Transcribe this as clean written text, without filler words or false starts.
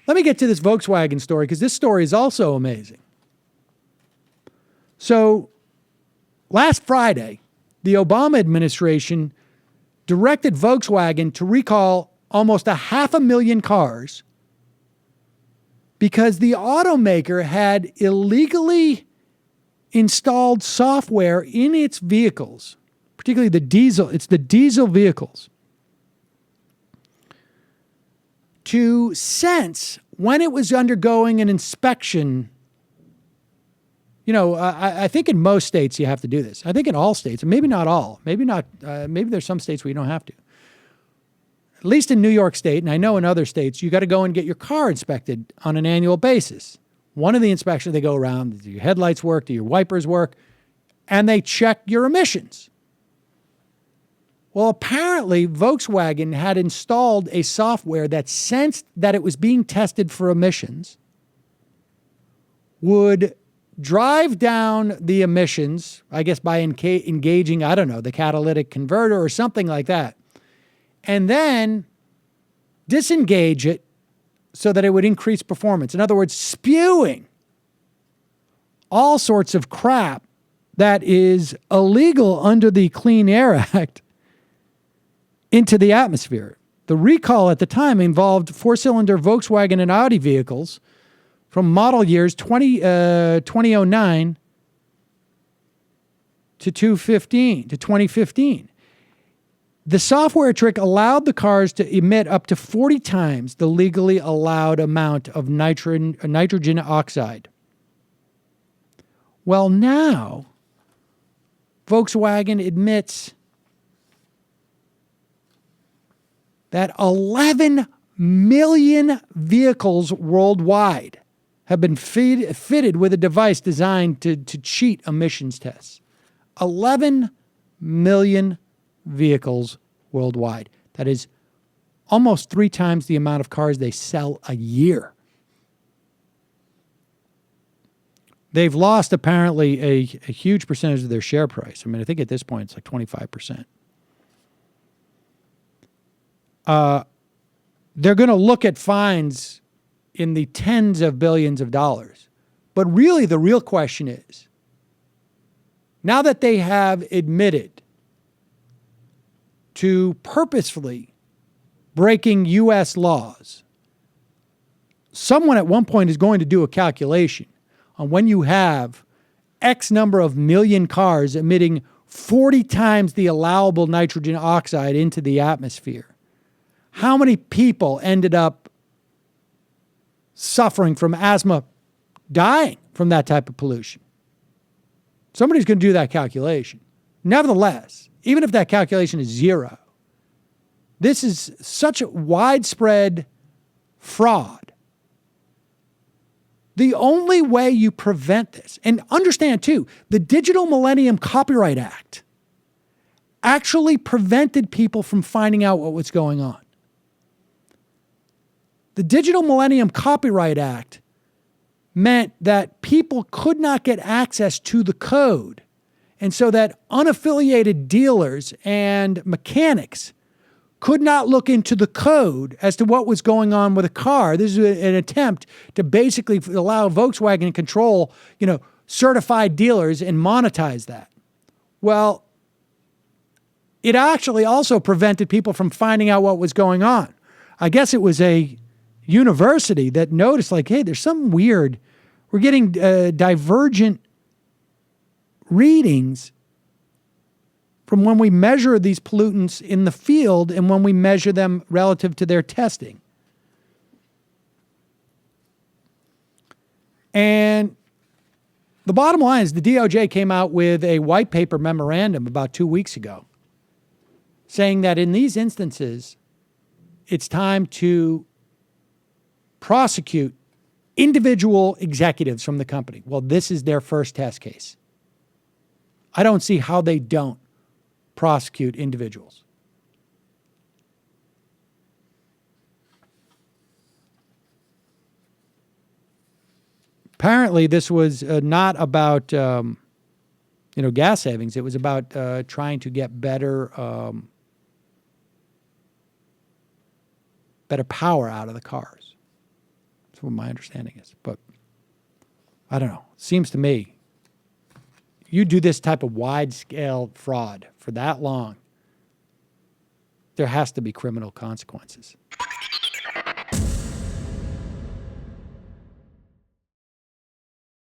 Let me get to this Volkswagen story because this story is also amazing. So last Friday, the Obama administration directed Volkswagen to recall almost 500,000 cars because the automaker had illegally installed software in its vehicles, particularly the diesel vehicles, to sense when it was undergoing an inspection. I think in most states you have to do this. I think in all states, maybe not all, maybe there's some states where you don't have to. At least in New York State, and I know in other states, you got to go and get your car inspected on an annual basis. One of the inspections, they go around, do your headlights work, do your wipers work, and they check your emissions. Well, apparently Volkswagen had installed a software that sensed that it was being tested for emissions, would drive down the emissions, I guess by engaging, the catalytic converter or something like that, and then disengage it so that it would increase performance. In other words, spewing all sorts of crap that is illegal under the Clean Air Act into the atmosphere. The recall at the time involved 4-cylinder Volkswagen and Audi vehicles from model years 2009 to 2015. The software trick allowed the cars to emit up to 40 times the legally allowed amount of nitrogen oxide. Well, now Volkswagen admits that 11 million vehicles worldwide have been fitted with a device designed to cheat emissions tests. 11 million vehicles worldwide. That is almost 3 times the amount of cars they sell a year. They've lost apparently a huge percentage of their share price. I mean, I think at this point it's like 25%. They're going to look at fines in the tens of billions of dollars. But really, the real question is, now that they have admitted to purposefully breaking U.S. laws, someone at one point is going to do a calculation on when you have X number of million cars emitting 40 times the allowable nitrogen oxide into the atmosphere. How many people ended up suffering from asthma, dying from that type of pollution? Somebody's going to do that calculation. Nevertheless, even if that calculation is zero, this is such a widespread fraud. The only way you prevent this, and understand too, the Digital Millennium Copyright Act actually prevented people from finding out what was going on. The Digital Millennium Copyright Act meant that people could not get access to the code, and so that unaffiliated dealers and mechanics could not look into the code as to what was going on with a car. This is an attempt to basically allow Volkswagen to control, certified dealers and monetize that. Well, it actually also prevented people from finding out what was going on. I guess it was a university that noticed, like, hey, there's something weird. We're getting divergent readings from when we measure these pollutants in the field and when we measure them relative to their testing. And the bottom line is the DOJ came out with a white paper memorandum about 2 weeks ago saying that in these instances, it's time to prosecute individual executives from the company. Well, this is their first test case. I don't see how they don't prosecute individuals. Apparently, this was not about gas savings. It was about trying to get better power out of the cars. That's what my understanding is. But I don't know. Seems to me, you do this type of wide-scale fraud for that long, there has to be criminal consequences.